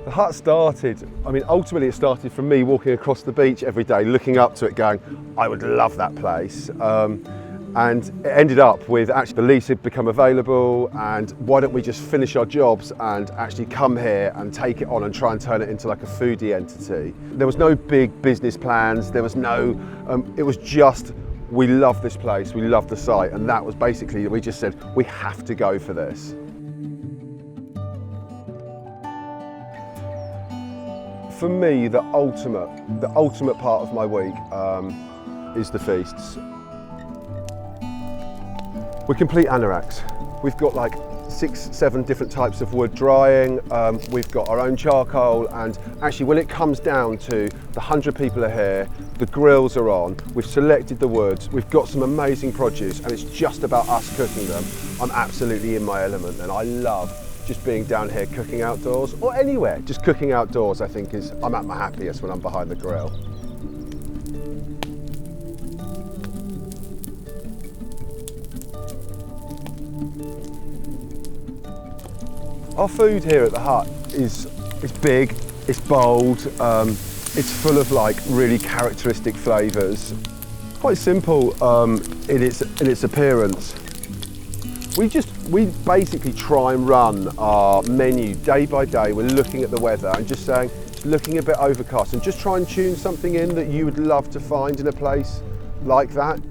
The hut started, ultimately it started from me walking across the beach every day, looking up to it going, I would love that place. And it ended up with actually the lease had become available, and why don't we just finish our jobs and actually come here and take it on and try and turn it into like a foodie entity. There was no big business plans, there was no, it was just, we love this place, we love the site, and that was basically, we just said, we have to go for this. For me, the ultimate part of my week is the feasts. We're complete anoraks. We've got like 6, 7 different types of wood drying. We've got our own charcoal, and actually when it comes down to the 100 people are here, the grills are on, we've selected the woods, we've got some amazing produce, and it's just about us cooking them. I'm absolutely in my element, and I love just being down here cooking outdoors, or anywhere, just cooking outdoors. I think I'm at my happiest when I'm behind the grill. Our food here at the hut is big, it's bold, it's full of like really characteristic flavours. Quite simple in its appearance. We basically try and run our menu day by day. We're looking at the weather and just saying, it's looking a bit overcast, and just try and tune something in that you would love to find in a place like that.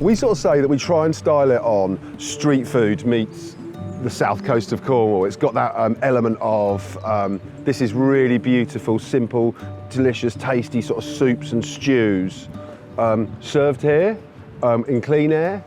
We sort of say that we try and style it on street food meets the south coast of Cornwall. It's got that element of, this is really beautiful, simple, delicious, tasty sort of soups and stews served here in clean air.